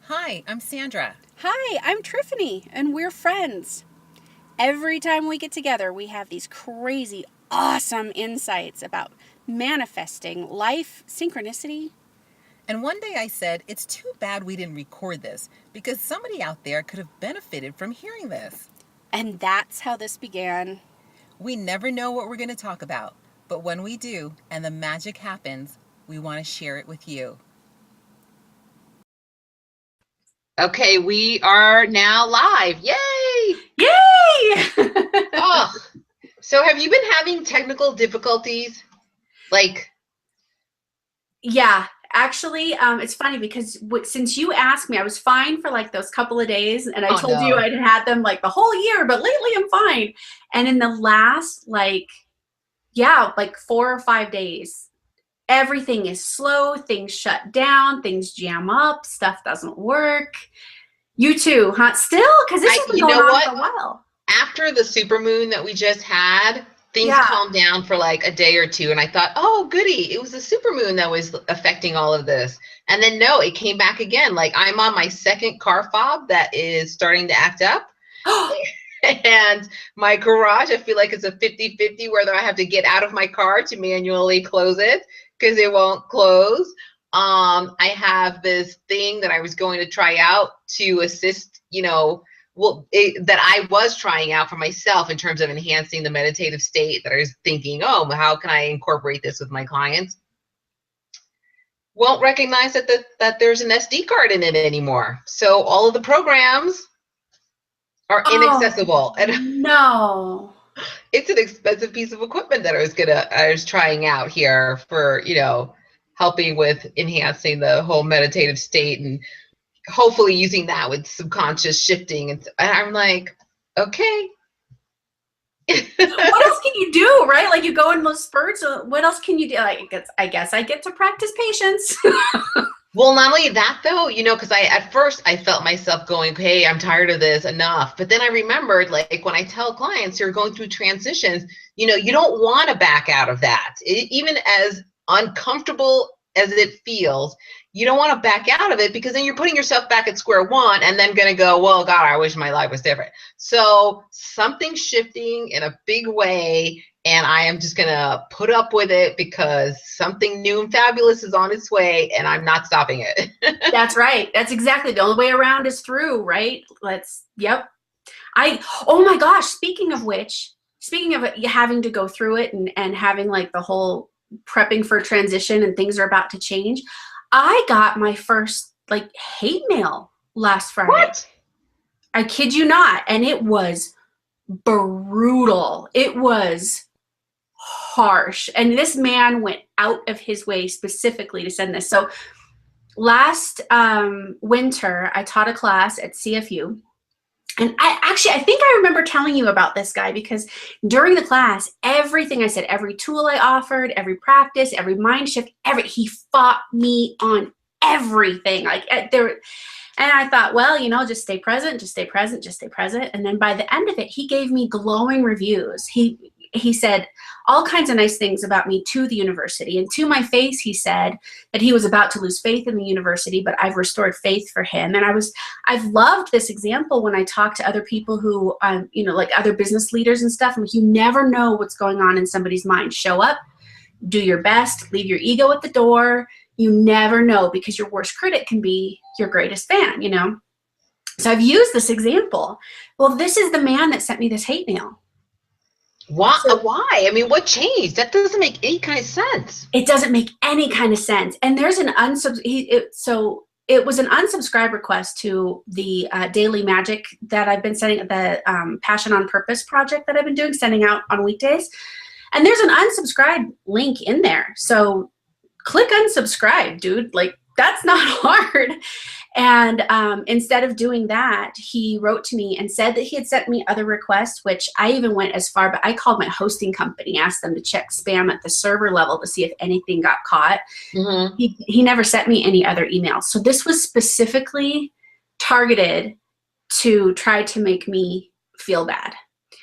Hi, I'm Sandra. Hi, I'm Triffany, and we're friends. Every time we get together, we have these crazy, awesome insights about manifesting, life, synchronicity. And one day I said, it's too bad we didn't record this because somebody out there could have benefited from hearing this. And that's how this began. We never know what we're going to talk about, but when we do and the magic happens, we want to share it with you. Okay, we are now live. Yay! Yay! Oh, so have you been having technical difficulties? Yeah, actually, it's funny because since you asked me, I was fine for like those couple of days, and I Oh told you no. I'd had them like the whole year, but lately I'm fine. And in the last, like 4 or 5 days, everything is slow, things shut down, things jam up, stuff doesn't work. You too, huh? Still? Because this has been You going know on what? for a while. After the supermoon that we just had, things Yeah. calmed down for like a day or two, and I thought, oh, goody, it was the supermoon that was affecting all of this. And then no, it came back again. Like I'm on my second car fob that is starting to act up. And my garage, I feel like it's a 50-50 whether I have to get out of my car to manually close it because it won't close. I have this thing that I was going to try out to assist, that I was trying out for myself in terms of enhancing the meditative state, that I was thinking, oh, how can I incorporate this with my clients? Won't recognize that there's an SD card in it anymore. So all of the programs are inaccessible. And No. it's an expensive piece of equipment that I was trying out here for, helping with enhancing the whole meditative state and hopefully using that with subconscious shifting. And I'm like, okay. What else can you do, right? Like you go in those spurts. What else can you do? I guess I get to practice patience. Well, not only that though, because at first I felt myself going, hey, I'm tired of this, enough. But then I remembered, like when I tell clients who are going through transitions, you don't want to back out of that. Even as uncomfortable as it feels, you don't want to back out of it because then you're putting yourself back at square one and then going to go, well, God, I wish my life was different. So something's shifting in a big way. And I am just going to put up with it because something new and fabulous is on its way and I'm not stopping it. That's right. That's exactly the only way around is through, right? Yep. Oh my gosh, speaking of having to go through it and having like the whole prepping for transition and things are about to change, I got my first like hate mail last Friday. What? I kid you not. And it was brutal. It was harsh. And this man went out of his way specifically to send this. So last winter, I taught a class at CFU. And I think I remember telling you about this guy because during the class, everything I said, every tool I offered, every practice, every mind shift, he fought me on everything. And I thought, well, just stay present, just stay present, just stay present. And then by the end of it, he gave me glowing reviews. He said all kinds of nice things about me to the university. And to my face, he said that he was about to lose faith in the university, but I've restored faith for him. And I've loved this example when I talk to other people who, like other business leaders and stuff. I'm like, you never know what's going on in somebody's mind. Show up, do your best, leave your ego at the door. You never know because your worst critic can be your greatest fan, So I've used this example. Well, this is the man that sent me this hate mail. Why? I mean, what changed? That doesn't make any kind of sense. It doesn't make any kind of sense. And there's an it was an unsubscribe request to the Daily Magic that I've been sending, the Passion on Purpose project that I've been doing, sending out on weekdays. And there's an unsubscribe link in there. So click unsubscribe, dude. Like, that's not hard. And instead of doing that, he wrote to me and said that he had sent me other requests, which I even went as far, but I called my hosting company, asked them to check spam at the server level to see if anything got caught. Mm-hmm. He never sent me any other emails. So this was specifically targeted to try to make me feel bad.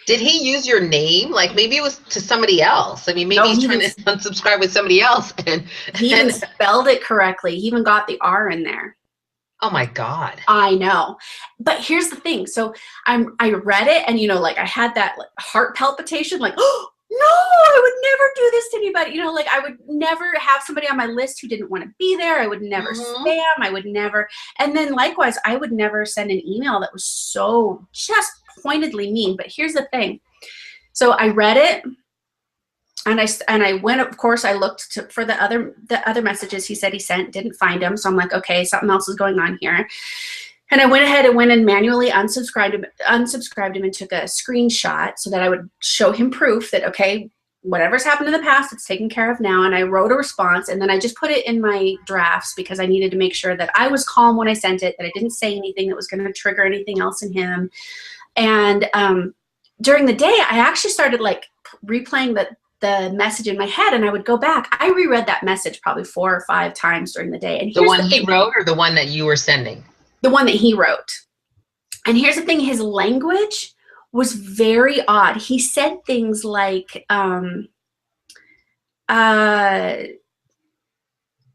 Did he use your name? Like maybe it was to somebody else. I mean, maybe he's trying to unsubscribe with somebody else. He even spelled it correctly. He even got the R in there. Oh my God. I know. But here's the thing. So I read it and, like I had that like, heart palpitation, like, oh, no, I would never do this to anybody. Like I would never have somebody on my list who didn't want to be there. I would never spam. I would never. And then likewise, I would never send an email that was so just pointedly mean. But here's the thing. So I read it. And I went, of course, I looked for the other messages he said he sent, didn't find them. So I'm like, okay, something else is going on here. And I went ahead and manually unsubscribed him and took a screenshot so that I would show him proof that, okay, whatever's happened in the past, it's taken care of now. And I wrote a response, and then I just put it in my drafts because I needed to make sure that I was calm when I sent it, that I didn't say anything that was going to trigger anything else in him. And during the day, I actually started like replaying the message in my head, and I would go back. I reread that message probably 4 or 5 times during the day. And the one he wrote, or the one that you were sending? The one that he wrote. And here's the thing, his language was very odd. He said things like, in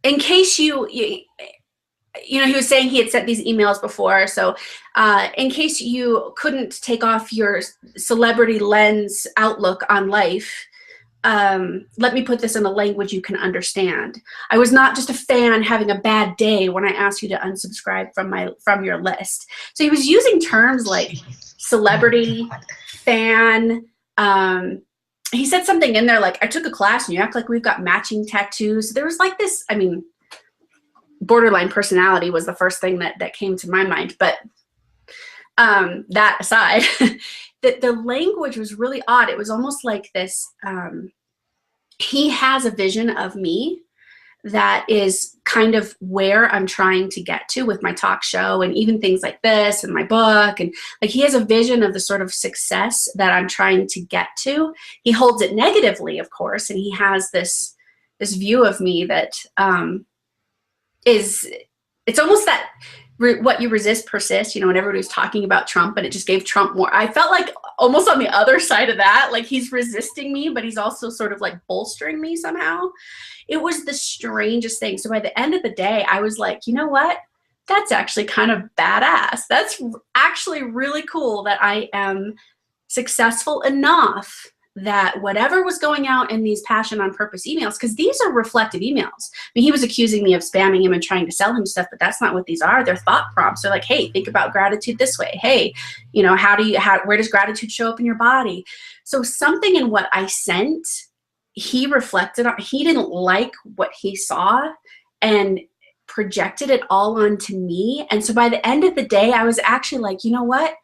case he was saying he had sent these emails before. So in case you couldn't take off your celebrity lens outlook on life, let me put this in a language you can understand. I was not just a fan having a bad day when I asked you to unsubscribe from your list. So he was using terms like celebrity, fan. He said something in there like, I took a class and you act like we've got matching tattoos. So there was like this, borderline personality was the first thing that came to my mind. But that aside, the language was really odd. It was almost like this, he has a vision of me that is kind of where I'm trying to get to with my talk show and even things like this and my book. And like, he has a vision of the sort of success that I'm trying to get to. He holds it negatively, of course. And he has this view of me that it's almost that what you resist persists, and everybody was talking about Trump, and it just gave Trump more. I felt like almost on the other side of that, like he's resisting me, but he's also sort of like bolstering me somehow. It was the strangest thing. So by the end of the day, I was like, you know what? That's actually kind of badass. That's actually really cool that I am successful enough that whatever was going out in these passion on purpose emails, because these are reflective emails. He was accusing me of spamming him and trying to sell him stuff, but that's not what these are. They're thought prompts. They're like, hey, think about gratitude this way. Hey, where does gratitude show up in your body? So something in what I sent, he reflected on. He didn't like what he saw and projected it all onto me. And so by the end of the day, I was actually like, you know what?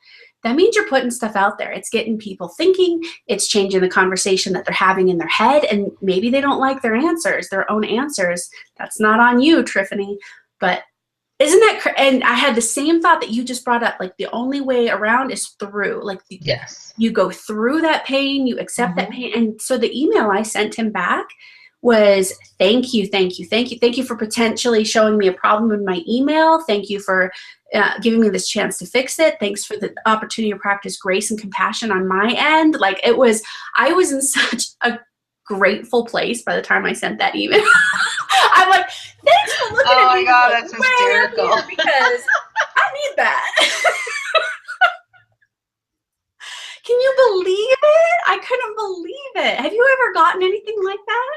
That means you're putting stuff out there. It's getting people thinking. It's changing the conversation that they're having in their head. And maybe they don't like their own answers. That's not on you, Triffany. But isn't that, and I had the same thought that you just brought up. Like the only way around is through. Like yes, you go through that pain, you accept that pain. And so the email I sent him back was, thank you for potentially showing me a problem in my email. Thank you for giving me this chance to fix it. Thanks for the opportunity to practice grace and compassion on my end. Like I was in such a grateful place by the time I sent that email. I'm like, thanks for looking at me. Oh my God, that's hysterical. Because I need that. Can you believe it? I couldn't believe it. Have you ever gotten anything like that?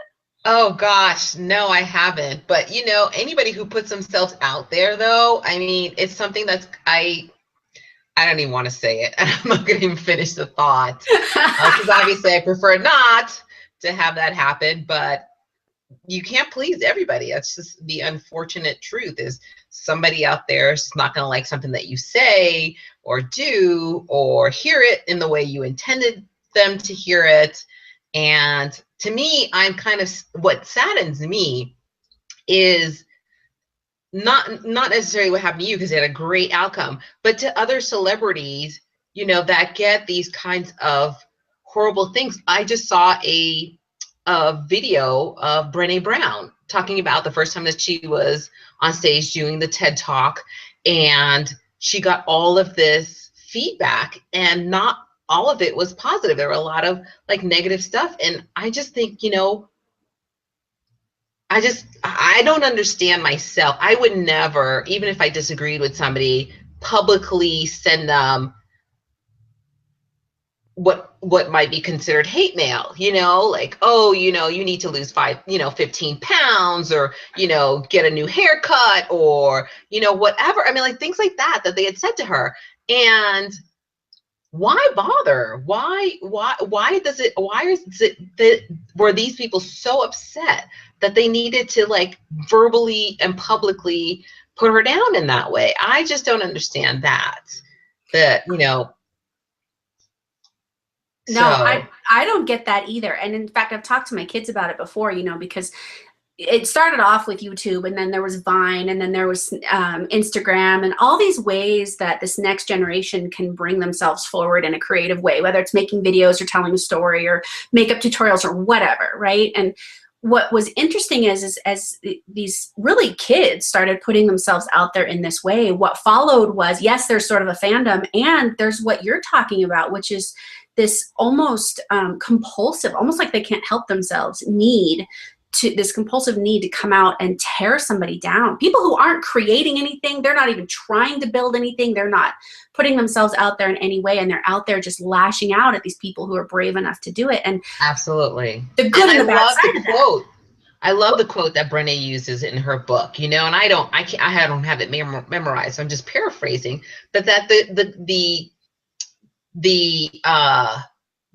Oh gosh, no, I haven't. But anybody who puts themselves out there, though, it's something that's I don't even want to say it. I'm not going to even finish the thought because obviously I prefer not to have that happen. But you can't please everybody. That's just the unfortunate truth. Is somebody out there is not going to like something that you say or do or hear it in the way you intended them to hear it. And to me, I'm kind of, what saddens me is not necessarily what happened to you because they had a great outcome, but to other celebrities, that get these kinds of horrible things. I just saw a video of Brené Brown talking about the first time that she was on stage doing the TED Talk, and she got all of this feedback, and not all of it was positive. There were a lot of like negative stuff. And I just think, I don't understand myself. I would never, even if I disagreed with somebody, publicly send them what might be considered hate mail, like, oh, you need to lose 15 pounds, or, get a new haircut, or, whatever. I mean, like, things like that they had said to her. And why bother? Why is it that were these people so upset that they needed to, like, verbally and publicly put her down in that way? I just don't understand that. No, I don't get that either. And in fact, I've talked to my kids about it before, because it started off with YouTube, and then there was Vine, and then there was Instagram, and all these ways that this next generation can bring themselves forward in a creative way, whether it's making videos or telling a story or makeup tutorials or whatever, right? And what was interesting is as these really kids started putting themselves out there in this way, what followed was, yes, there's sort of a fandom, and there's what you're talking about, which is this almost compulsive, almost like they can't help themselves, this compulsive need to come out and tear somebody down. People who aren't creating anything, they're not even trying to build anything, they're not putting themselves out there in any way, and they're out there just lashing out at these people who are brave enough to do it. And absolutely, the good and the bad side of that. I love the quote that Brené uses in her book, and I don't have it memorized, so I'm just paraphrasing, but that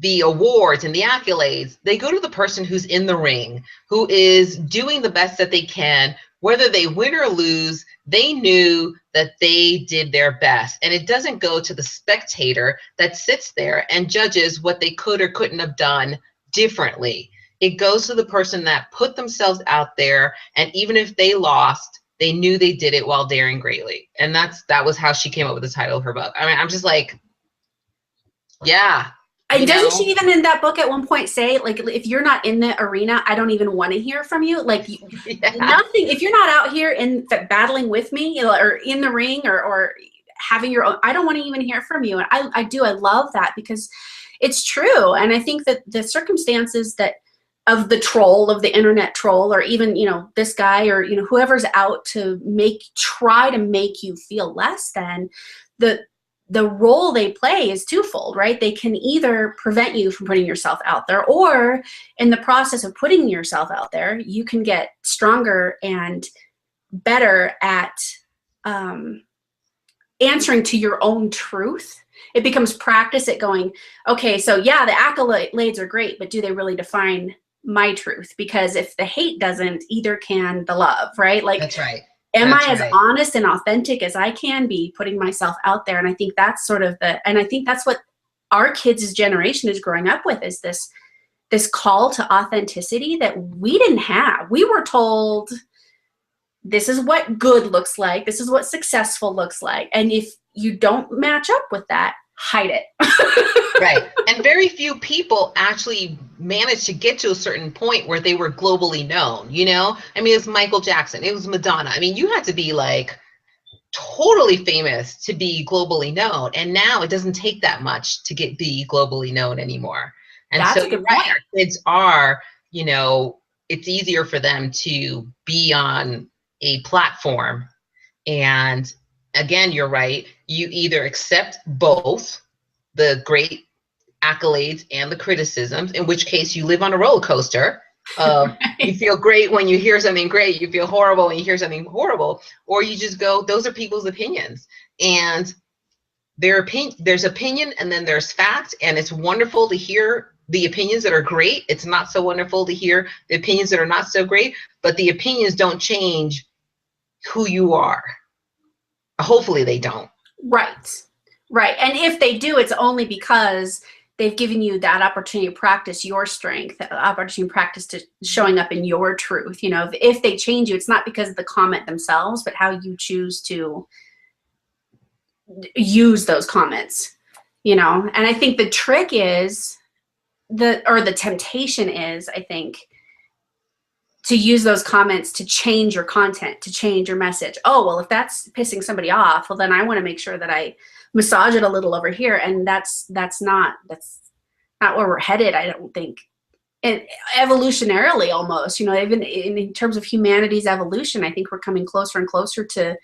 the awards and the accolades, they go to the person who's in the ring, who is doing the best that they can. Whether they win or lose, they knew that they did their best. And it doesn't go to the spectator that sits there and judges what they could or couldn't have done differently. It goes to the person that put themselves out there, and even if they lost, they knew they did it while daring greatly. And that was how she came up with the title of her book. I mean, I'm just like, yeah. And doesn't she even in that book at one point say, like, if you're not in the arena, I don't even want to hear from you? Like, nothing, if you're not out here in battling with me, or in the ring, or having your own, I don't want to even hear from you. And I love that, because it's true. And I think that the circumstances of the troll, of the internet troll, or even, this guy, or, whoever's out to try to make you feel less than, the role they play is twofold, right? They can either prevent you from putting yourself out there, or in the process of putting yourself out there, you can get stronger and better at answering to your own truth. It becomes practice at going, okay, so yeah, the accolades are great, but do they really define my truth? Because if the hate doesn't, either can the love, right? Like, that's right. Am I as honest and authentic as I can be, putting myself out there? And I think that's and I think that's what our kids' generation is growing up with, is this call to authenticity that we didn't have. We were told, this is what good looks like, this is what successful looks like. And if you don't match up with that, hide it. Right. And very few people actually managed to get to a certain point where they were globally known, I mean, it was Michael Jackson, it was Madonna. I mean, you had to be, like, totally famous to be globally known. And now it doesn't take that much to be globally known anymore. And that's so, a good point. Our kids are, it's easier for them to be on a platform. And again, you're right. You either accept both the great accolades and the criticisms, in which case you live on a roller coaster. Right. You feel great when you hear something great, you feel horrible when you hear something horrible, or you just go, those are people's opinions, and there's opinion, and then there's fact, and it's wonderful to hear the opinions that are great. It's not so wonderful to hear the opinions that are not so great, but the opinions don't change who you are. Hopefully they don't. Right. And if they do, it's only because they've given you that opportunity to practice your strength, the opportunity to practice to showing up in your truth. If they change you, it's not because of the comment themselves, but how you choose to use those comments, And I think the trick is the temptation is, I think, to use those comments to change your content, to change your message. Oh, well, if that's pissing somebody off, well, then I want to make sure that I massage it a little over here. And that's not where we're headed, I don't think. and evolutionarily almost, you know, even in terms of humanity's evolution, I think we're coming closer and closer to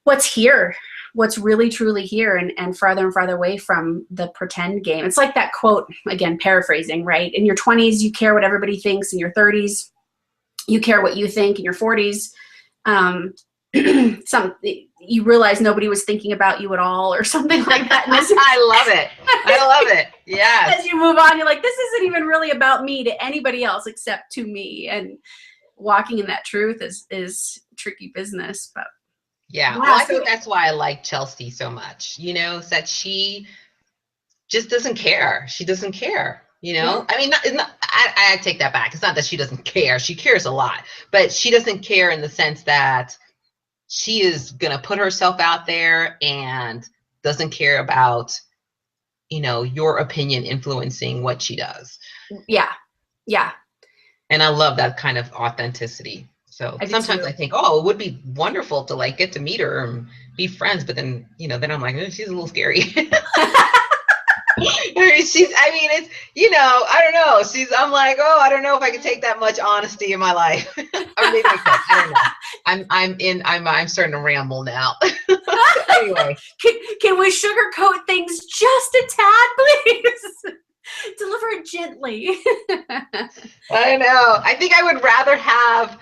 what's here, what's really truly here, and farther away from the pretend game. It's like that quote, again, paraphrasing, right? In your 20s, you care what everybody thinks. In your 30s, you care what you think. In your 40s, you realize nobody was thinking about you at all, or something like that. I love it. I love it. Yeah. As you move on, you're like, this isn't even really about me to anybody else except to me. And walking in that truth is tricky business. But yeah, well, I think that's why I like Chelsea so much. You know, is that she just doesn't care. She doesn't care. You know, I mean, I take that back. It's not that she doesn't care. She cares a lot, but she doesn't care in the sense that she is going to put herself out there and doesn't care about, you know, your opinion influencing what she does. Yeah. Yeah. And I love that kind of authenticity. So sometimes I think, oh, it would be wonderful to like get to meet her and be friends. But then, you know, then I'm like, she's a little scary. It's, you know, I don't know. I'm like, oh, I don't know if I can take that much honesty in my life. Or maybe I could. I don't know. I'm starting to ramble now. Anyway. Can we sugarcoat things just a tad, please? Deliver it gently. I know. I think I would rather have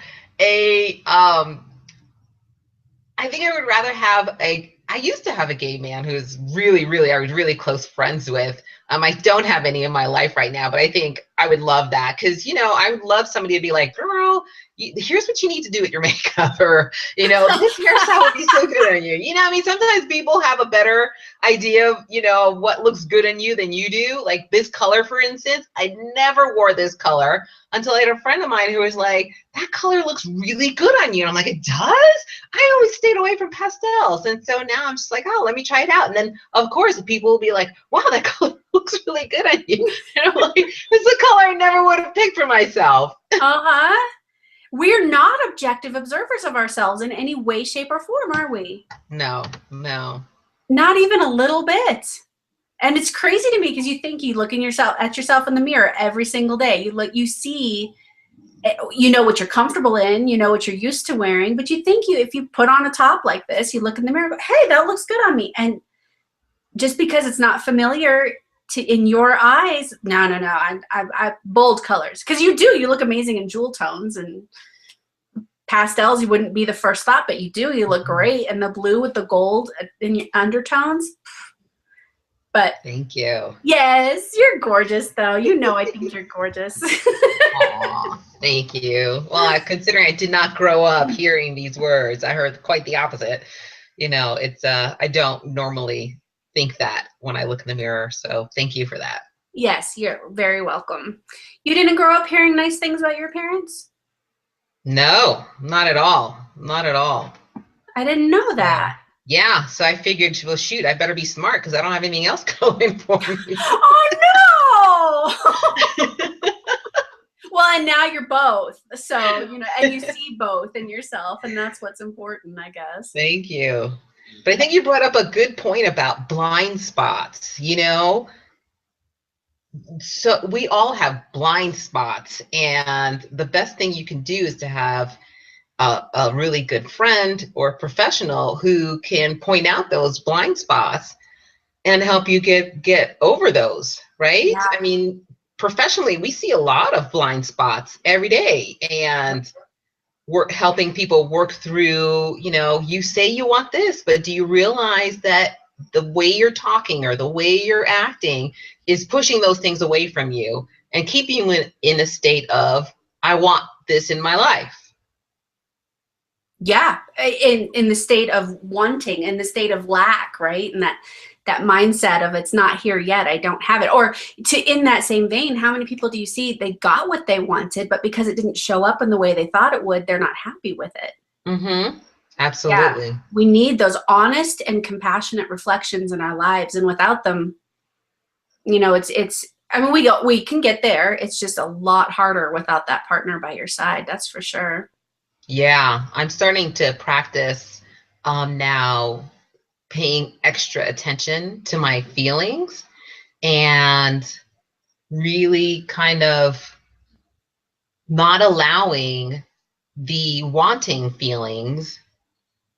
I used to have a gay man who was I was really close friends with. I don't have any in my life right now, but I think I would love that. Cause you know, I would love somebody to be like, girl, here's what you need to do with your makeup, or, you know, this hairstyle would be so good on you. You know, I mean, sometimes people have a better idea of, you know, what looks good on you than you do. Like this color, for instance, I never wore this color until I had a friend of mine who was like, that color looks really good on you. And I'm like, it does? I always stayed away from pastels. And so now I'm just like, oh, let me try it out. And then of course people will be like, wow, that color looks really good on you. And I'm like, it's a color I never would have picked for myself. Uh-huh. We're not objective observers of ourselves in any way, shape, or form, are we? No. Not even a little bit. And it's crazy to me because you think you look at yourself in the mirror every single day. You see, you know what you're comfortable in, you know what you're used to wearing, but you think if you put on a top like this, you look in the mirror, and go, hey, that looks good on me. And just because it's not familiar in your eyes, no. I bold colors, because you look amazing in jewel tones and pastels. You wouldn't be the first thought, but you look great. And the blue with the gold in your undertones. But thank you. Yes, you're gorgeous, though. You know, I think you're gorgeous. Aw, thank you. Well, considering I did not grow up hearing these words, I heard quite the opposite. You know, it's I don't normally think that when I look in the mirror. So thank you for that. Yes, you're very welcome. You didn't grow up hearing nice things about your parents? No, not at all. Not at all. I didn't know that. Yeah, so I figured, well, shoot, I better be smart because I don't have anything else going for me. Oh, no! Well, and now you're both. So, you know, and you see both in yourself, and that's what's important, I guess. Thank you. But I think you brought up a good point about blind spots, you know? So we all have blind spots, and the best thing you can do is to have a really good friend or professional who can point out those blind spots and help you get over those, right? Yeah. I mean, professionally, we see a lot of blind spots every day, and we're helping people work through, you know, you say you want this, but do you realize that the way you're talking or the way you're acting is pushing those things away from you and keeping you in a state of, I want this in my life. Yeah, in the state of wanting, in the state of lack, right? And that mindset of it's not here yet, I don't have it. Or in that same vein, how many people do you see, they got what they wanted, but because it didn't show up in the way they thought it would, they're not happy with it. Mm-hmm. Absolutely. Yeah. We need those honest and compassionate reflections in our lives. And without them, you know, I mean, we can get there. It's just a lot harder without that partner by your side. That's for sure. Yeah, I'm starting to practice now paying extra attention to my feelings and really kind of not allowing the wanting feelings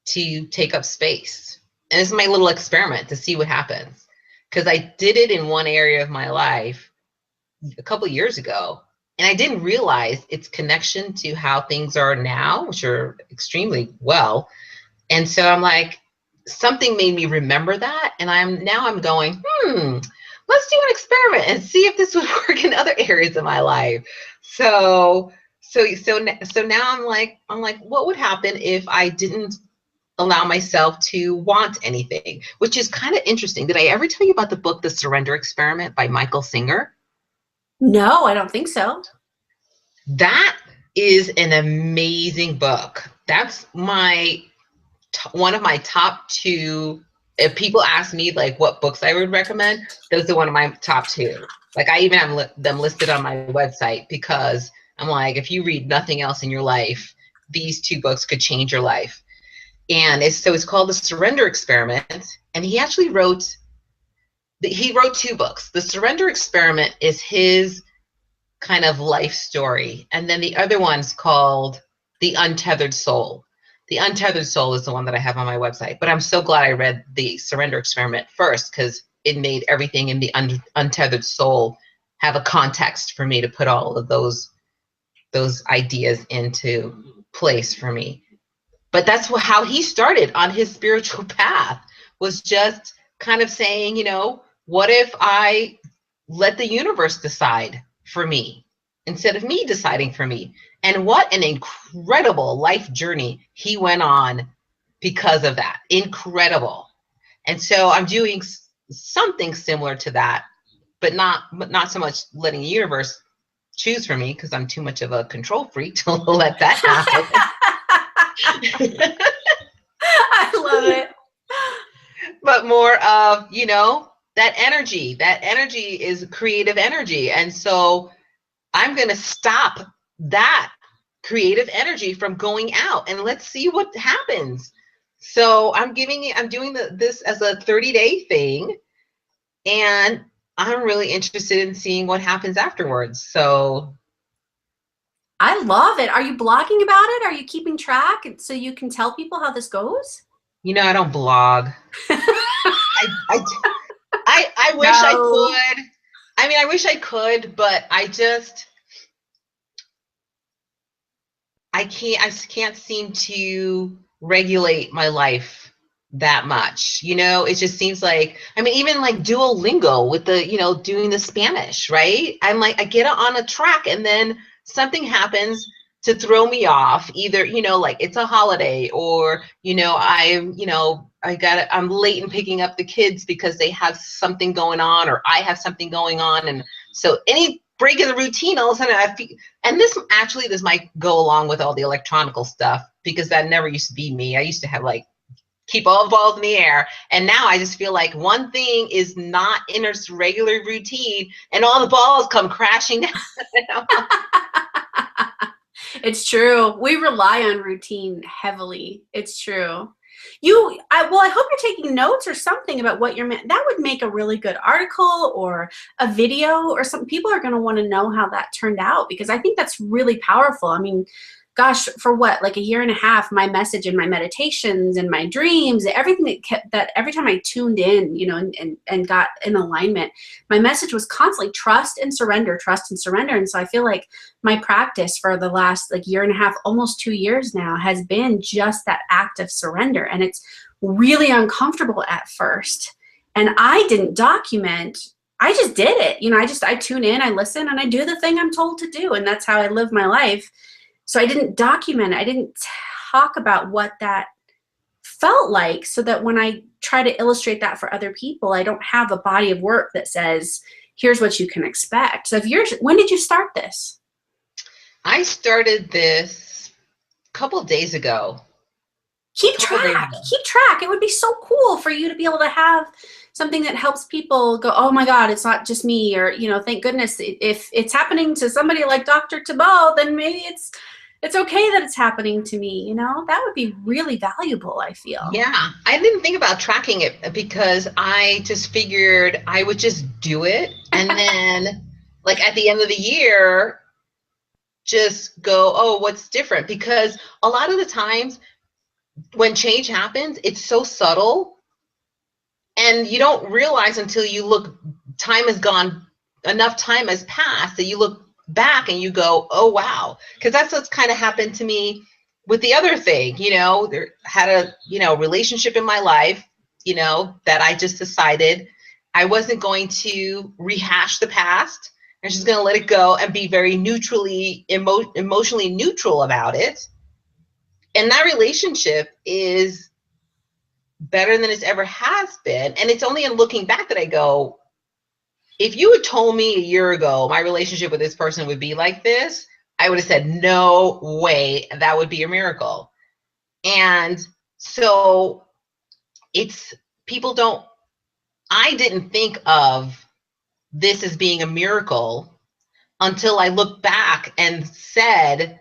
to take up space. And it's my little experiment to see what happens. Because I did it in one area of my life a couple of years ago, and I didn't realize its connection to how things are now, which are extremely well. And so I'm like, something made me remember that. And I'm going, let's do an experiment and see if this would work in other areas of my life. So now I'm like, what would happen if I didn't allow myself to want anything? Which is kind of interesting. Did I ever tell you about the book, The Surrender Experiment by Michael Singer? No, I don't think so. That is an amazing book. That's one of my top two. If people ask me like what books I would recommend, those are one of my top two. Like I even have them listed on my website, because I'm like, if you read nothing else in your life, these two books could change your life. And it's called The Surrender Experiment. And he actually wrote two books. The Surrender Experiment is his kind of life story. And then the other one's called The Untethered Soul. The Untethered Soul is the one that I have on my website. But I'm so glad I read The Surrender Experiment first, because it made everything in The Untethered Soul have a context for me to put all of those ideas into place for me. But that's how he started on his spiritual path, was just kind of saying, what if I let the universe decide for me instead of me deciding for me? And what an incredible life journey he went on because of that. Incredible. And so I'm doing something similar to that, but not so much letting the universe choose for me, because I'm too much of a control freak to let that happen. I love it. But more of, that energy. That energy is creative energy. And so I'm going to stop that creative energy from going out, and let's see what happens. So I'm doing this as a 30-day thing, and I'm really interested in seeing what happens afterwards. So I love it. Are you blogging about it? Are you keeping track so you can tell people how this goes? I don't blog. I wish I could. I mean, I wish I could, but I can't seem to regulate my life that much. It just seems like, even like Duolingo with the, doing the Spanish, right? I'm like, I get on a track and then something happens to throw me off, either, like it's a holiday, or, I'm late in picking up the kids because they have something going on, or I have something going on. And so any break in the routine, all of a sudden and this might go along with all the electronical stuff, because that never used to be me. I used to have keep all the balls in the air. And now I just feel like one thing is not in a regular routine and all the balls come crashing down. It's true. We rely on routine heavily. It's true. I hope you're taking notes or something about what that would make a really good article or a video or something. People are going to want to know how that turned out, because I think that's really powerful. I mean, gosh, for what, like a year and a half, my message and my meditations and my dreams, everything that every time I tuned in, and got in alignment, my message was constantly trust and surrender, trust and surrender. And so I feel like my practice for the last year and a half, almost 2 years now, has been just that act of surrender. And it's really uncomfortable at first. And I didn't document. I just did it. I tune in, I listen, and I do the thing I'm told to do. And that's how I live my life. So I didn't document it. I didn't talk about what that felt like, so that when I try to illustrate that for other people, I don't have a body of work that says, here's what you can expect. So when did you start this? I started this a couple of days ago. Keep track. It would be so cool for you to be able to have something that helps people go, oh my God, it's not just me, or, thank goodness if it's happening to somebody like Dr. Thebaud, then maybe it's okay that it's happening to me. That would be really valuable, I feel. Yeah. I didn't think about tracking it, because I just figured I would just do it. And then at the end of the year, just go, oh, what's different? Because a lot of the times when change happens, it's so subtle and you don't realize until you look, time has gone, enough time has passed that you look back and you go, oh, wow. Because that's what's kind of happened to me with the other thing, you know, there had a, you know, relationship in my life, you know, that I just decided I wasn't going to rehash the past. I'm just going to let it go and be very neutrally, emotionally neutral about it. And that relationship is better than it's ever has been. And it's only in looking back that I go, if you had told me a year ago my relationship with this person would be like this, I would have said, no way, that would be a miracle. And so it's, people don't, I didn't think of this as being a miracle until I looked back and said,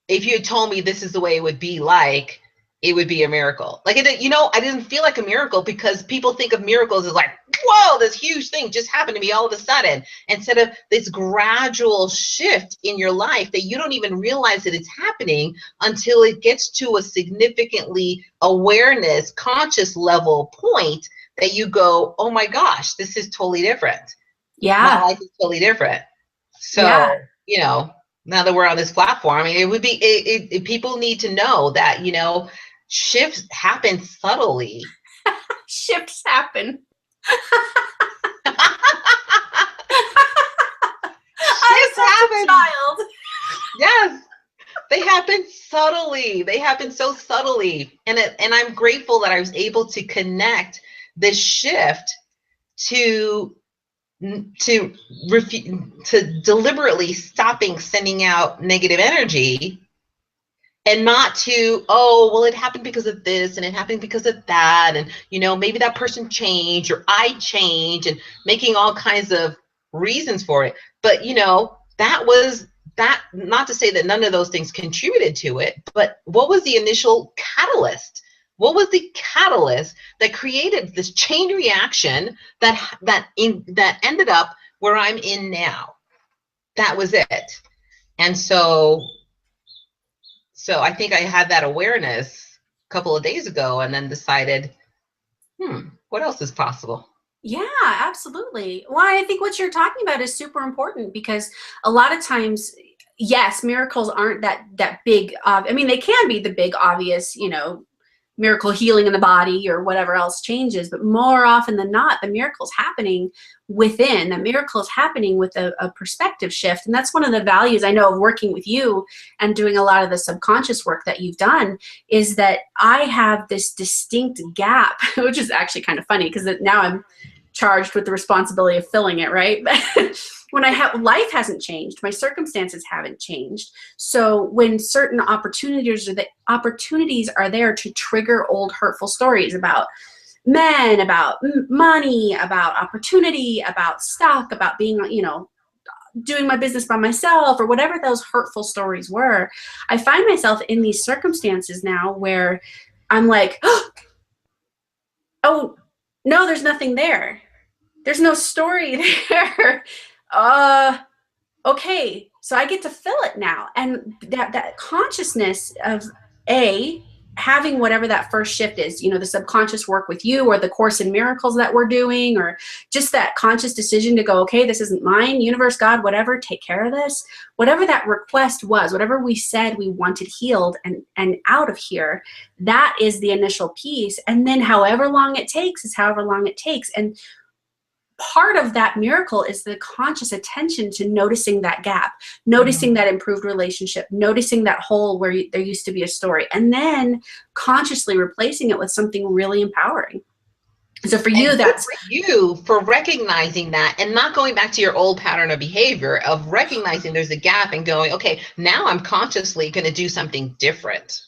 if you had told me this is the way it would be like, it would be a miracle. Like, it, you know, I didn't feel like a miracle because people think of miracles as like, whoa, this huge thing just happened to me all of a sudden, instead of this gradual shift in your life that you don't even realize that it's happening until it gets to a significantly awareness, conscious level point that you go, oh my gosh, this is totally different. Yeah. My life is totally different. So, Yeah. you know, now that we're on this platform, I mean, it would be, people need to know that, you know, shifts happen subtly. Shifts happen. Shifts happen. Child. Yes, they happen subtly. They happen so subtly, and I'm grateful that I was able to connect this shift to deliberately stopping sending out negative energy, and not to, oh, well, it happened because of this and it happened because of that, and you know, maybe that person changed or I changed, and making all kinds of reasons for it. But you know, that was that, not to say that none of those things contributed to it, but what was the initial catalyst? What was the catalyst that created this chain reaction that ended up where I'm in now? That was it. And so I think I had that awareness a couple of days ago, and then decided, what else is possible? Yeah, absolutely. Well, I think what you're talking about is super important, because a lot of times, yes, miracles aren't that big. I mean, they can be the big obvious, you know, miracle healing in the body or whatever else changes, but more often than not, the miracle's happening within. The miracle is happening with a perspective shift. And that's one of the values I know of working with you and doing a lot of the subconscious work that you've done, is that I have this distinct gap, which is actually kind of funny because now I'm charged with the responsibility of filling it, right? When life hasn't changed, my circumstances haven't changed. So when certain opportunities are there to trigger old hurtful stories about men, about money, about opportunity, about stuff, about being, you know, doing my business by myself, or whatever those hurtful stories were, I find myself in these circumstances now where I'm like, oh, no, there's nothing there. There's no story there. Okay, so I get to fill it now. And that consciousness of having whatever that first shift is, you know, the subconscious work with you, or the Course in Miracles that we're doing, or just that conscious decision to go, okay, this isn't mine, universe, God, whatever, take care of this. Whatever that request was, whatever we said we wanted healed and out of here, that is the initial piece. And then however long it takes is however long it takes. And part of that miracle is the conscious attention to noticing that gap, noticing that improved relationship, noticing that hole where there used to be a story, and then consciously replacing it with something really empowering. So for you, that's for you for recognizing that and not going back to your old pattern of behavior of recognizing there's a gap and going, okay, now I'm consciously going to do something different.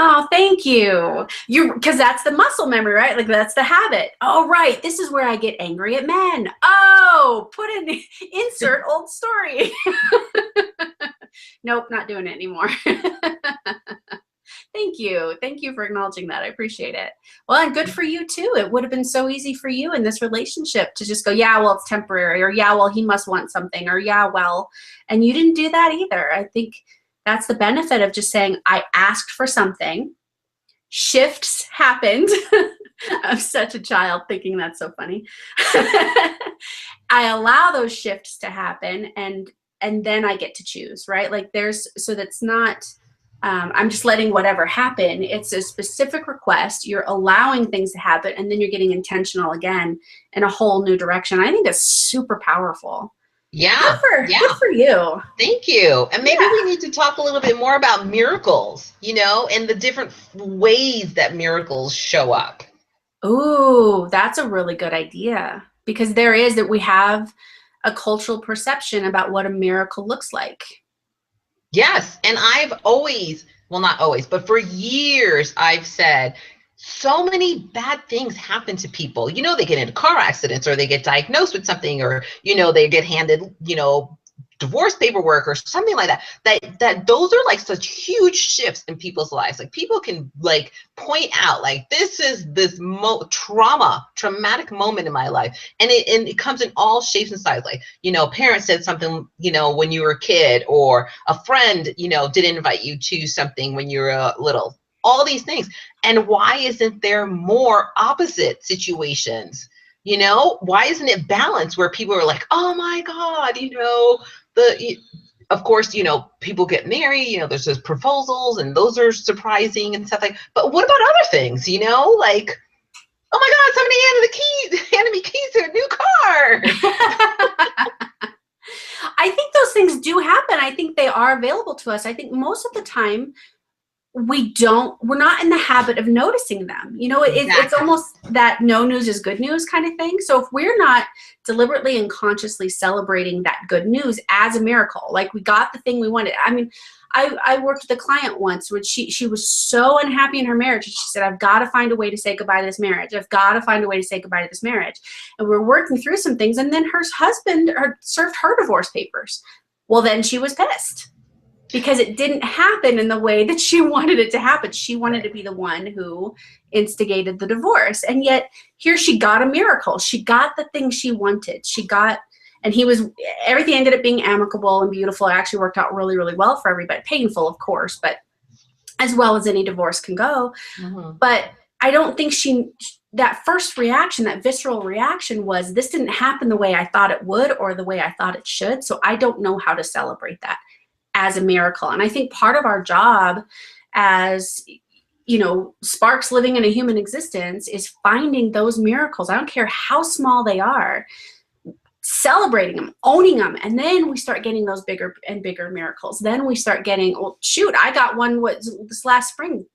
Oh, thank you. Because that's the muscle memory, right? Like that's the habit. Oh, right. This is where I get angry at men. Oh, insert old story. Nope, not doing it anymore. Thank you. Thank you for acknowledging that. I appreciate it. Well, and good for you too. It would have been so easy for you in this relationship to just go, yeah, well, it's temporary, or yeah, well, he must want something, or yeah, well, and you didn't do that either. I think That's the benefit of just saying, I asked for something, shifts happened. I'm such a child thinking that's so funny. I allow those shifts to happen, and then I get to choose, right? Like so that's not, I'm just letting whatever happen. It's a specific request. You're allowing things to happen, and then you're getting intentional again in a whole new direction. I think that's super powerful. Yeah. Good for you. Thank you. And maybe we need to talk a little bit more about miracles, and the different ways that miracles show up. Ooh, that's a really good idea, because we have a cultural perception about what a miracle looks like. Yes. And I've always, well, not always, but for years, I've said, so many bad things happen to people. They get into car accidents, or they get diagnosed with something, or, they get handed, divorce paperwork or something like that those are like such huge shifts in people's lives. Like, people can like point out, like, this is this traumatic moment in my life, and it comes in all shapes and sizes. Like, parents said something, when you were a kid, or a friend, didn't invite you to something when you were little, all these things. And why isn't there more opposite situations? Why isn't it balanced, where people are like, oh my God, of course, people get married, there's those proposals, and those are surprising and stuff like, but what about other things, like, oh my God, somebody handed me keys to a new car. I think those things do happen. I think they are available to us. I think most of the time we're not in the habit of noticing them. It's almost that no news is good news kind of thing. So if we're not deliberately and consciously celebrating that good news as a miracle, like we got the thing we wanted. I mean, I worked with a client once where she was so unhappy in her marriage. And she said, I've got to find a way to say goodbye to this marriage. I've got to find a way to say goodbye to this marriage. And we're working through some things. And then her husband served her divorce papers. Well, then she was pissed, because it didn't happen in the way that she wanted it to happen. She wanted to be the one who instigated the divorce. And yet here she got a miracle. She got the thing she wanted. Everything ended up being amicable and beautiful. It actually worked out really, really well for everybody. Painful, of course, but as well as any divorce can go. Mm-hmm. But I don't think that first reaction, that visceral reaction was, this didn't happen the way I thought it would, or the way I thought it should. So I don't know how to celebrate that as a miracle. And I think part of our job as, sparks living in a human existence is finding those miracles. I don't care how small they are, celebrating them, owning them. And then we start getting those bigger and bigger miracles. Then we start getting, I got one this last spring,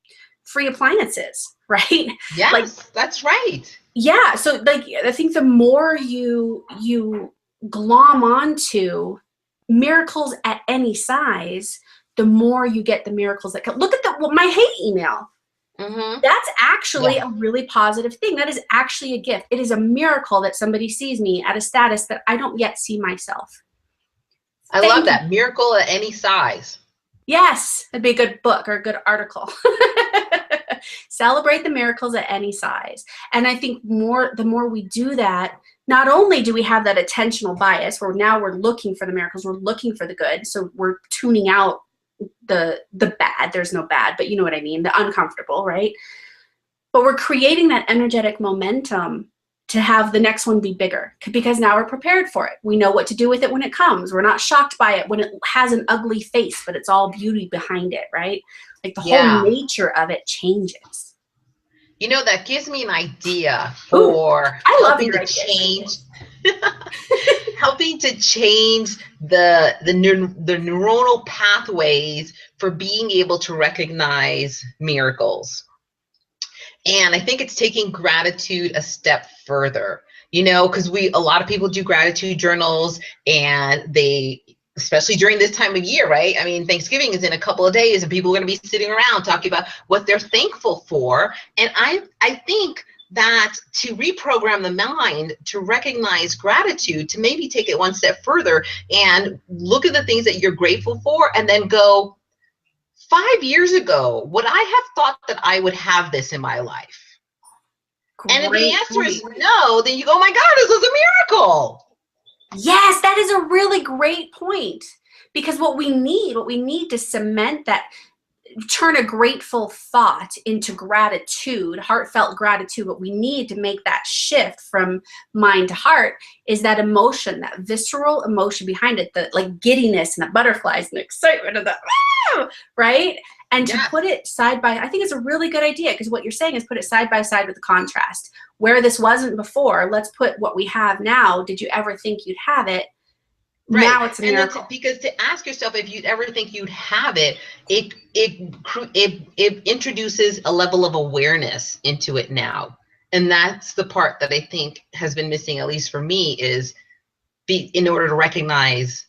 free appliances, right? Yes, that's right. Yeah. So I think the more you glom onto miracles at any size, the more you get the miracles that come. Look at my hate email. Mm-hmm. That's actually a really positive thing. That is actually a gift. It is a miracle that somebody sees me at a status that I don't yet see myself. I love that. Miracle at any size. Yes, that'd be a good book or a good article. Celebrate the miracles at any size. And I think the more we do that, not only do we have that attentional bias where now we're looking for the miracles, we're looking for the good. So we're tuning out the bad. There's no bad, but you know what I mean? The uncomfortable, right? But we're creating that energetic momentum to have the next one be bigger, because now we're prepared for it. We know what to do with it when it comes. We're not shocked by it when it has an ugly face, but it's all beauty behind it, right? Like the whole nature of it changes. That gives me an idea for helping to change the neuronal pathways for being able to recognize miracles. And I think it's taking gratitude a step further, because a lot of people do gratitude journals, and especially during this time of year, right? I mean, Thanksgiving is in a couple of days, and people are going to be sitting around talking about what they're thankful for. And I think that to reprogram the mind to recognize gratitude, to maybe take it one step further and look at the things that you're grateful for, and then go, 5 years ago, would I have thought that I would have this in my life? And if the answer is no, then you go, oh my God, this is a miracle. Yes, that is a really great point, Because what we need to cement that, turn a grateful thought into gratitude, heartfelt gratitude. What we need to make that shift from mind to heart is that emotion, that visceral emotion behind it, the like giddiness and the butterflies and the excitement of the, right? And to put it side by, I think it's a really good idea, because what you're saying is put it side by side with the contrast. Where this wasn't before, let's put what we have now. Did you ever think you'd have it? Right. Now it's a miracle. And because to ask yourself if you'd ever think you'd have it, it introduces a level of awareness into it now. And that's the part that I think has been missing, at least for me, is in order to recognize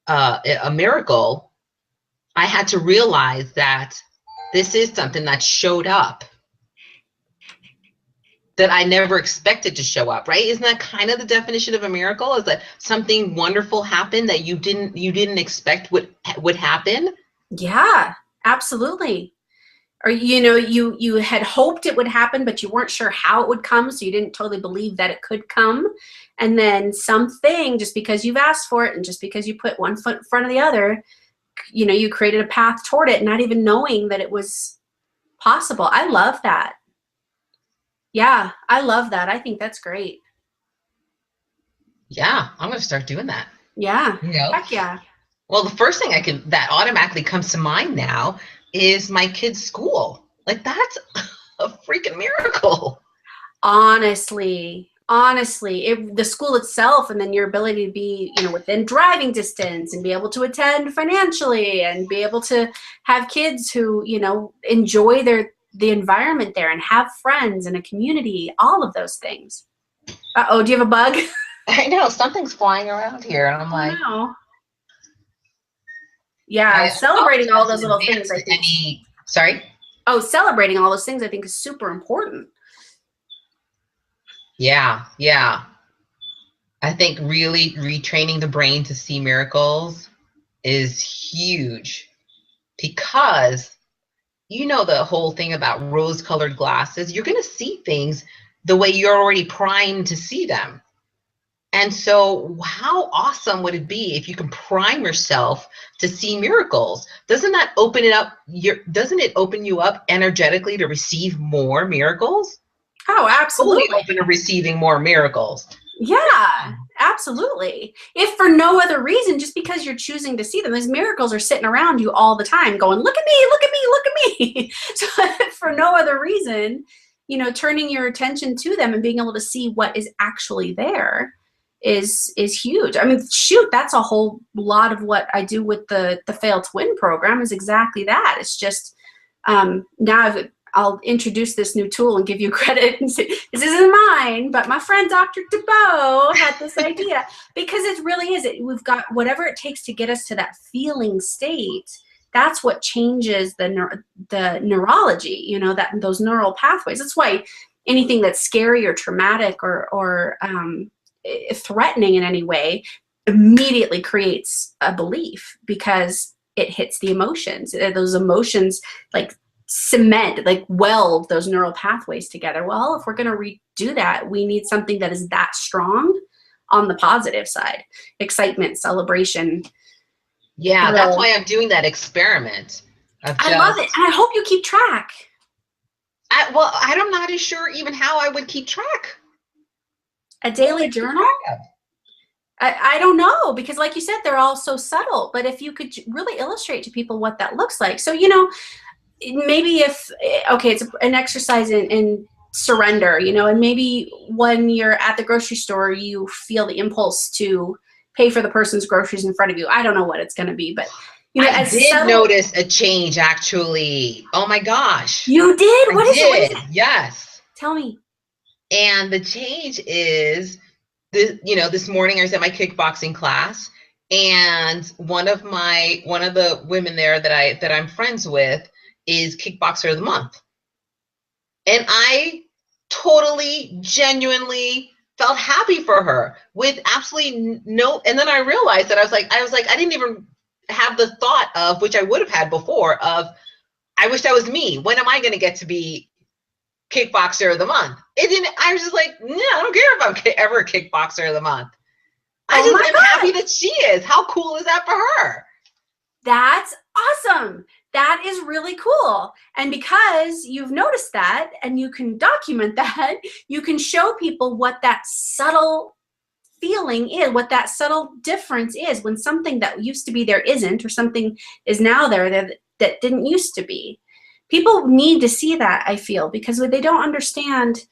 a miracle, I had to realize that this is something that showed up that I never expected to show up, right? Isn't that kind of the definition of a miracle? Is that something wonderful happened that you didn't expect would happen? Yeah, absolutely. Or, you know, you had hoped it would happen, but you weren't sure how it would come, so you didn't totally believe that it could come. And then something, just because you've asked for it and just because you put one foot in front of the other, you know, you created a path toward it, not even knowing that it was possible. I love that. Yeah, I love that. I think that's great. Yeah, I'm going to start doing that. Yeah. You know? Heck yeah. Well, the first thing that automatically comes to mind now is my kid's school. Like, that's a freaking miracle. Honestly, the school itself, and then your ability to be, you know, within driving distance and be able to attend financially and be able to have kids who, you know, enjoy the environment there and have friends and a community, all of those things. Uh-oh, do you have a bug? I know, something's flying around here, and I'm like, no. Yeah, celebrating all those little things, I think. Sorry? Oh, celebrating all those things, I think, is super important. Yeah, yeah. I think really retraining the brain to see miracles is huge, because you know the whole thing about rose-colored glasses. You're going to see things the way you're already primed to see them. And so how awesome would it be if you can prime yourself to see miracles? Doesn't that open it up? Doesn't it open you up energetically to receive more miracles? Oh, absolutely. Totally open to receiving more miracles. Yeah, absolutely. If for no other reason, just because you're choosing to see them, those miracles are sitting around you all the time going, look at me, look at me, look at me. So for no other reason, you know, turning your attention to them and being able to see what is actually there is huge. I mean, shoot, that's a whole lot of what I do with the Fail to Win program, is exactly that. It's just now I'll introduce this new tool and give you credit and say, this isn't mine, but my friend Dr. Thebaud had this idea, because it really is. We've got whatever it takes to get us to that feeling state. That's what changes the neurology, you know, those neural pathways. That's why anything that's scary or traumatic or threatening in any way immediately creates a belief, because it hits the emotions. Those emotions like cement, like weld those neural pathways together. Well, if we're going to redo that, we need something that is that strong on the positive side. Excitement, celebration. Yeah, that's why I'm doing that experiment. I love it. And I hope you keep track. Well, I'm not as sure even how I would keep track. A daily journal? I don't know, because like you said, they're all so subtle. But if you could really illustrate to people what that looks like. So, you know, maybe it's an exercise in surrender, you know, and maybe when you're at the grocery store, you feel the impulse to pay for the person's groceries in front of you. I don't know what it's going to be, but you know, I did notice a change, actually. Oh my gosh. You did? What is it? Yes. Tell me. And the change is, this morning I was at my kickboxing class, and one of the women there that I'm friends with is Kickboxer of the Month. And I totally, genuinely felt happy for her, with absolutely no, and then I realized that I was like, I didn't even have the thought of, which I would have had before, of, I wish that was me. When am I going to get to be Kickboxer of the Month? I was just like, no, I don't care if I'm ever Kickboxer of the Month. I'm happy that she is. How cool is that for her? That's awesome. That is really cool. And because you've noticed that and you can document that, you can show people what that subtle feeling is, what that subtle difference is when something that used to be there isn't, or something is now there that didn't used to be. People need to see that, I feel, because they don't understand.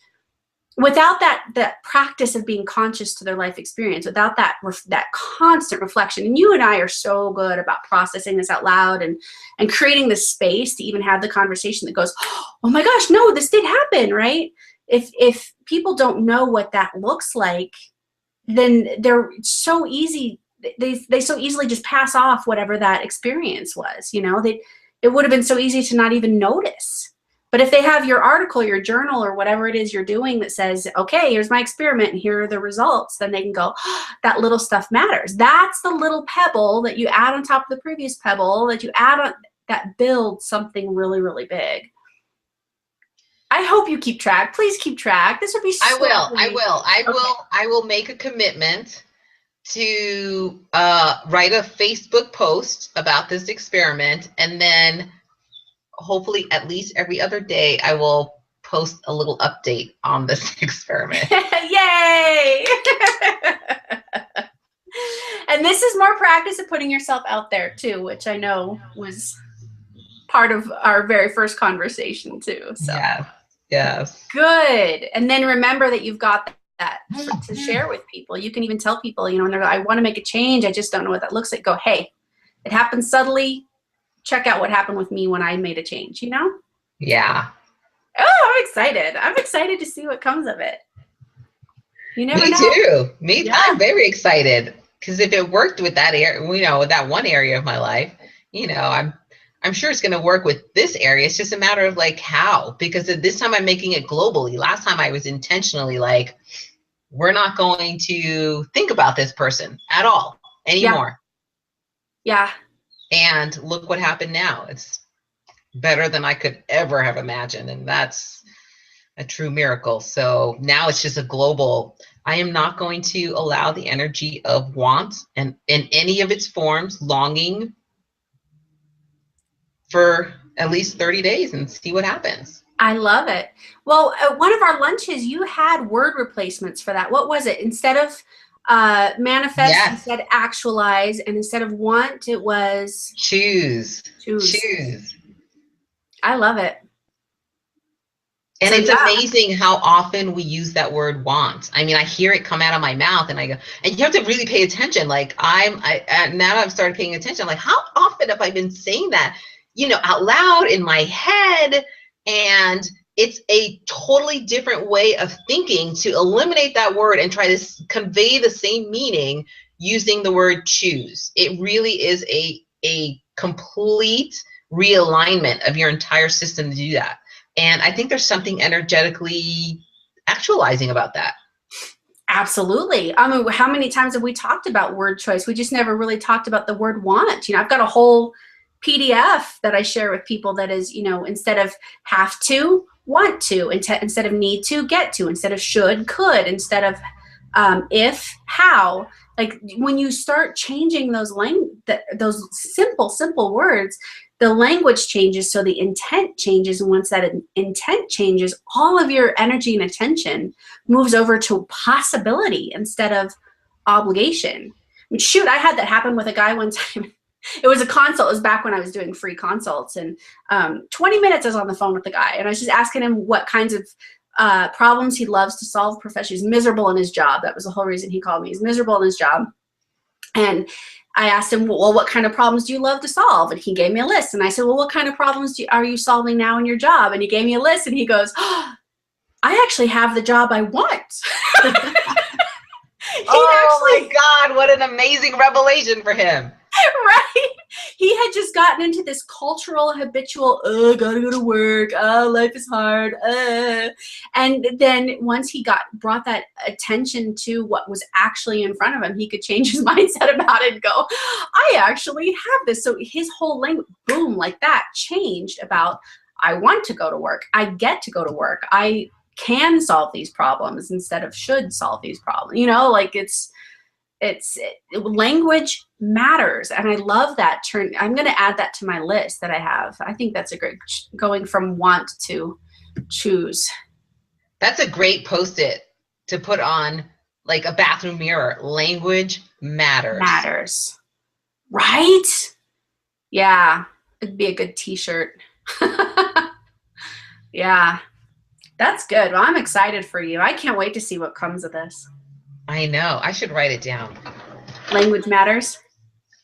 Without that practice of being conscious to their life experience, without that constant reflection, and you and I are so good about processing this out loud and creating the space to even have the conversation that goes, oh my gosh, no, this did happen, right? If people don't know what that looks like, then they're so easy. They so easily just pass off whatever that experience was. You know, it would have been so easy to not even notice. But if they have your article, your journal, or whatever it is you're doing that says, okay, here's my experiment and here are the results, then they can go, oh, that little stuff matters. That's the little pebble that you add on top of the previous pebble that you add on that builds something really, really big. I hope you keep track. Please keep track. This would be so great. I will make a commitment to write a Facebook post about this experiment, and then hopefully at least every other day I will post a little update on this experiment. Yay! And this is more practice of putting yourself out there too, which I know was part of our very first conversation too. So yes. Good. And then remember that you've got that to share with people. You can even tell people, you know, when they're like, I want to make a change, I just don't know what that looks like. Go, hey, it happened subtly. Check out what happened with me when I made a change, you know? Yeah. Oh, I'm excited. I'm excited to see what comes of it. You never know. Me too. I'm very excited, because if it worked with that area, you know, that one area of my life, you know, I'm sure it's going to work with this area. It's just a matter of like how, because this time I'm making it globally. Last time I was intentionally like, we're not going to think about this person at all anymore. Yeah. And look what happened now. It's better than I could ever have imagined. And that's a true miracle. So now it's just a global. I am not going to allow the energy of want and in any of its forms, longing, for at least 30 days and see what happens. I love it. Well, at one of our lunches, you had word replacements for that. What was it? Instead of manifest, you said actualize, and instead of want, it was choose. I love it. And so, it's amazing how often we use that word want. I mean, I hear it come out of my mouth and I go, and you have to really pay attention. Like now I've started paying attention. Like, how often have I been saying that, you know, out loud in my head? And it's a totally different way of thinking to eliminate that word and try to convey the same meaning using the word choose. It really is a complete realignment of your entire system to do that. And I think there's something energetically actualizing about that. Absolutely. I mean, how many times have we talked about word choice? We just never really talked about the word want. You know, I've got a whole PDF that I share with people that is, you know, instead of have to, want to, instead of need to, get to, instead of should, could, instead of if, how. Like when you start changing those simple words, the language changes, so the intent changes. And once that intent changes, all of your energy and attention moves over to possibility instead of obligation. I mean, shoot, I had that happen with a guy one time. It was a consult. It was back when I was doing free consults, and 20 minutes I was on the phone with the guy, and I was just asking him what kinds of problems he loves to solve professionally. He's miserable in his job. That was the whole reason he called me. He's miserable in his job. And I asked him, well, what kind of problems do you love to solve? And he gave me a list. And I said, well, what kind of problems are you solving now in your job? And he gave me a list, and he goes, oh, I actually have the job I want. My God, what an amazing revelation for him. Right? He had just gotten into this cultural, habitual, gotta go to work, life is hard, and then once he brought that attention to what was actually in front of him, he could change his mindset about it and go, I actually have this. So his whole language, boom, like that, changed about, I want to go to work, I get to go to work, I can solve these problems instead of should solve these problems. You know, like it's Language matters. And I love that turn. I'm going to add that to my list that I have. I think that's a great, going from want to choose. That's a great post-it to put on like a bathroom mirror. Language matters. Matters. Right? Yeah. It'd be a good t-shirt. Yeah. That's good. Well, I'm excited for you. I can't wait to see what comes of this. I know. I should write it down. Language matters.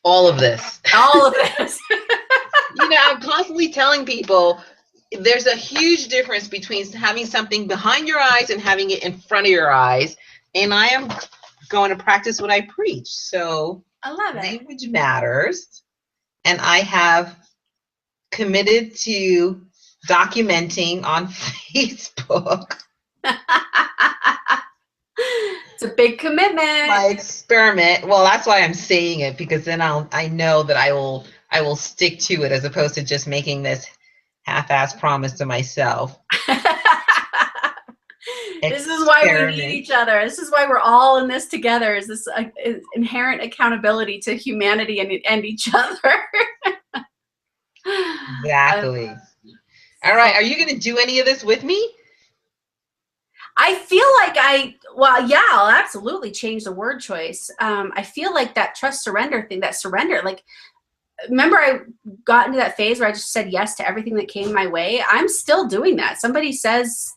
All of this. All of this. You know, I'm constantly telling people there's a huge difference between having something behind your eyes and having it in front of your eyes. And I am going to practice what I preach. So I love it. language matters. And I have committed to documenting on Facebook. It's a big commitment. My experiment. Well, that's why I'm saying it, because then I know that I will stick to it, as opposed to just making this half-ass promise to myself. This is why we need each other. This is why we're all in this together. Is this inherent accountability to humanity and each other? Exactly. All right. Are you going to do any of this with me? I feel like I'll absolutely change the word choice. I feel like that trust surrender thing, that surrender, like, remember I got into that phase where I just said yes to everything that came my way. I'm still doing that. Somebody says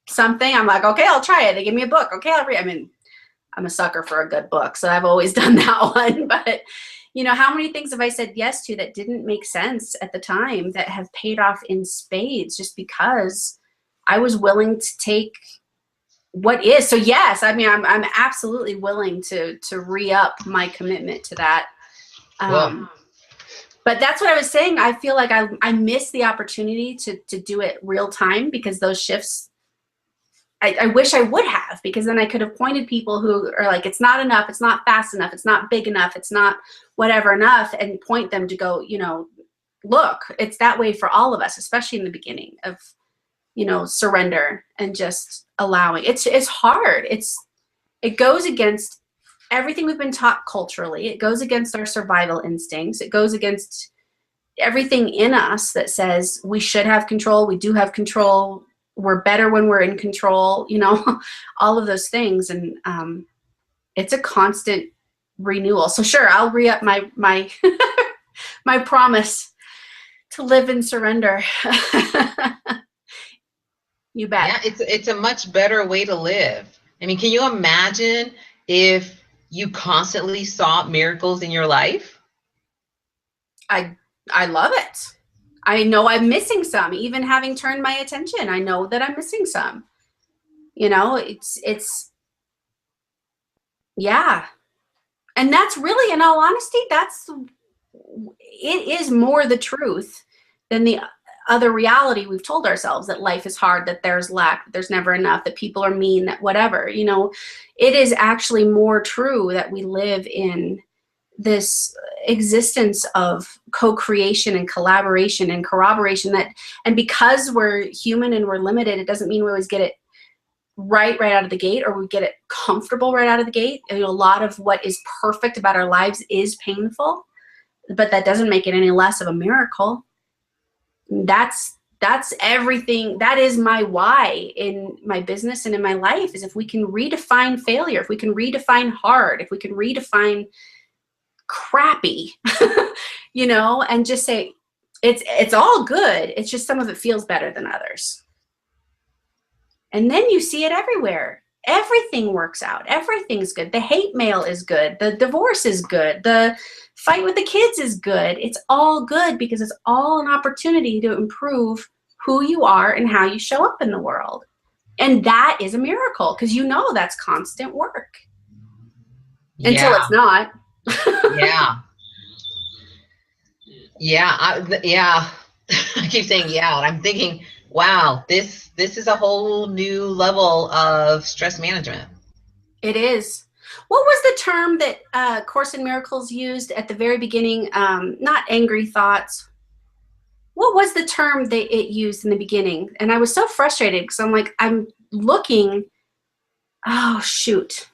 something, I'm like, okay, I'll try it. They give me a book. Okay, I'll read. I mean, I'm a sucker for a good book, so I've always done that one. But you know, how many things have I said yes to that didn't make sense at the time that have paid off in spades just because I was willing to take what is. So yes, I mean, I'm absolutely willing to re-up my commitment to that. But that's what I was saying. I feel like I missed the opportunity to do it real time, because those shifts, I wish I would have, because then I could have pointed people who are like, it's not enough, it's not fast enough, it's not big enough, it's not whatever enough, and point them to go, you know, look, it's that way for all of us, especially in the beginning of, you know, surrender and just allowing. It's hard. It goes against everything we've been taught culturally. It goes against our survival instincts. It goes against everything in us that says we should have control. We do have control. We're better when we're in control, you know, all of those things. And it's a constant renewal. So sure, I'll re-up my my promise to live in surrender. You bet. Yeah, it's a much better way to live. I mean, can you imagine if you constantly saw miracles in your life? I love it. I know I'm missing some, even having turned my attention. I know that I'm missing some. You know, it's yeah. And that's really, in all honesty, it is more the truth than the other reality we've told ourselves, that life is hard, that there's lack, that there's never enough, that people are mean, that whatever, you know. It is actually more true that we live in this existence of co-creation and collaboration and corroboration, and because we're human and we're limited, it doesn't mean we always get it right out of the gate, or we get it comfortable right out of the gate. You know, a lot of what is perfect about our lives is painful, but that doesn't make it any less of a miracle. That's everything. That is my why in my business and in my life, is if we can redefine failure, if we can redefine hard, if we can redefine crappy, you know, and just say it's all good. It's just some of it feels better than others. And then you see it everywhere. Everything works out. Everything's good. The hate mail is good. The divorce is good. The fight with the kids is good. It's all good, because it's all an opportunity to improve who you are and how you show up in the world. And that is a miracle, because you know that's constant work. Yeah. Until it's not. Yeah. Yeah. I keep saying yeah, and I'm thinking, wow, this is a whole new level of stress management. It is. What was the term that Course in Miracles used at the very beginning? Not angry thoughts. What was the term that it used in the beginning? And I was so frustrated, because I'm like, I'm looking. Oh, shoot.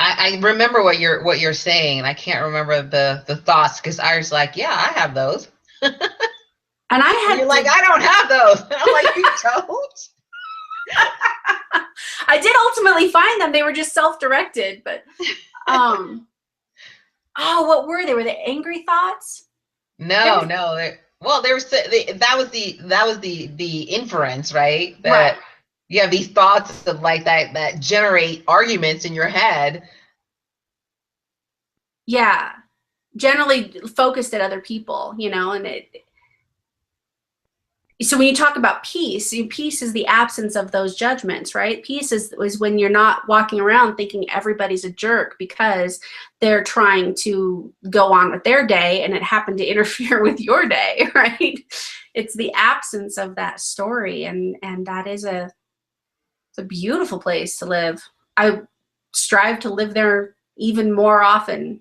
I remember what you're saying. I can't remember the thoughts because I was like, yeah, I have those. And I And had you're like, I don't have those. And I'm like, you don't? I did ultimately find them. They were just self-directed, but oh, what were they? Were they angry thoughts? No. Well, there was that was the inference, right? That Right. you have these thoughts of like that generate arguments in your head. Yeah. Generally focused at other people, and so when you talk about peace, peace is the absence of those judgments, right? Peace is when you're not walking around thinking everybody's a jerk because they're trying to go on with their day and it happened to interfere with your day, right? It's the absence of that story, and that is it's a beautiful place to live. I strive to live there even more often.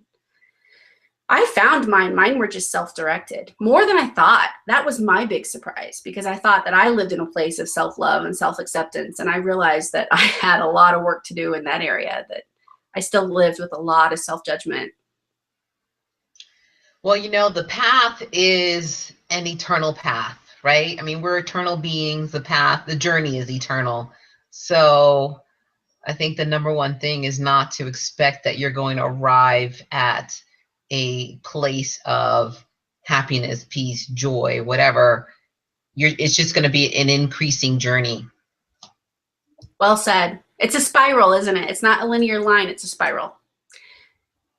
I found mine were just self-directed more than I thought. That was my big surprise because I thought that I lived in a place of self-love and self-acceptance. And I realized that I had a lot of work to do in that area, that I still lived with a lot of self-judgment. Well, the path is an eternal path, right? I mean, we're eternal beings. The journey is eternal. So I think the number one thing is not to expect that you're going to arrive at a place of happiness, peace, joy, whatever. It's just going to be an increasing journey. Well said. It's a spiral, isn't it? It's not a linear line. It's a spiral.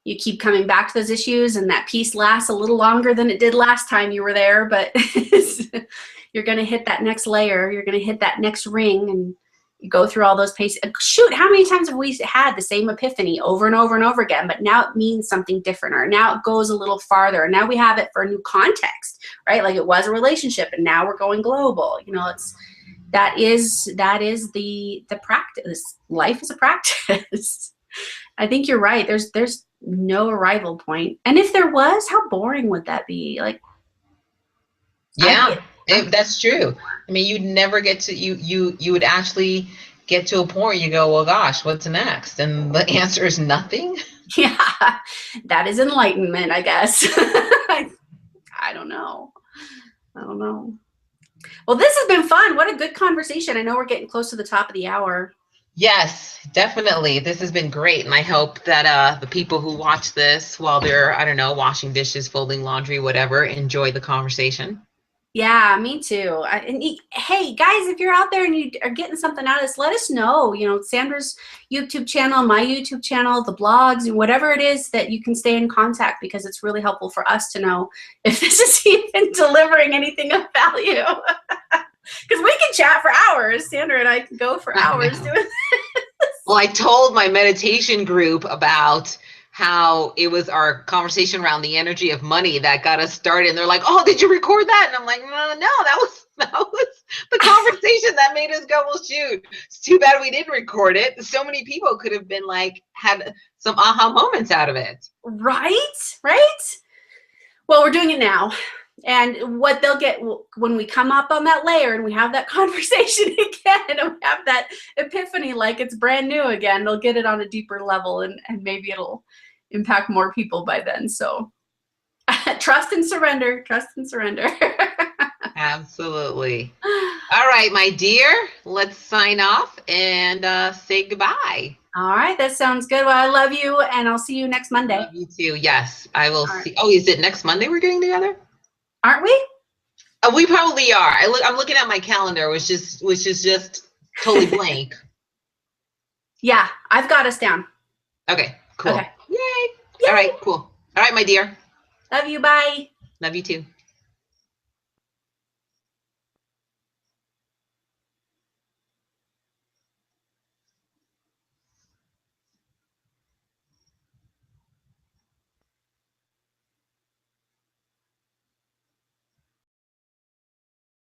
You keep coming back to those issues and that peace lasts a little longer than it did last time you were there, but you're going to hit that next layer. You're going to hit that next ring, and you go through all those paces. Shoot, how many times have we had the same epiphany over and over and over again, but now it means something different, or now it goes a little farther, and now we have it for a new context, right? Like it was a relationship and now we're going global. That is the practice. Life is a practice. I think you're right. There's no arrival point. And if there was, how boring would that be? Like, yeah, that's true. I mean, you'd never get to you would actually get to a point where you go, well, gosh, what's next? And the answer is nothing. Yeah, that is enlightenment, I guess. I don't know. Well, this has been fun. What a good conversation. I know we're getting close to the top of the hour. Yes, definitely. This has been great. And I hope that the people who watch this while they're, I don't know, washing dishes, folding laundry, whatever, enjoy the conversation. Yeah, me too. Hey, guys, if you're out there and you are getting something out of this, let us know. Sandra's YouTube channel, my YouTube channel, the blogs, and whatever it is that you can stay in contact, because it's really helpful for us to know if this is even delivering anything of value. Because we can chat for hours. Sandra and I can go for hours doing this. Well, I told my meditation group about how it was our conversation around the energy of money that got us started. And they're like, oh, did you record that? And I'm like, no, that was the conversation that made us go, well, shoot, it's too bad we didn't record it. So many people could have been like, had some aha moments out of it. Right? Well, we're doing it now. And what they'll get when we come up on that layer and we have that conversation again and we have that epiphany like it's brand new again, they'll get it on a deeper level, and maybe it'll impact more people by then. So trust and surrender. Absolutely. All right, my dear, let's sign off and say goodbye. All right, that sounds good. Well, I love you, and I'll see you next Monday. Love you too. Yes, I will see. Oh, is it next Monday we're getting together? Aren't we? We probably are. I'm looking at my calendar, which is just totally blank. Yeah, I've got us down. Okay, cool. Okay. Yay. All right, cool. All right, my dear. Love you. Bye. Love you too.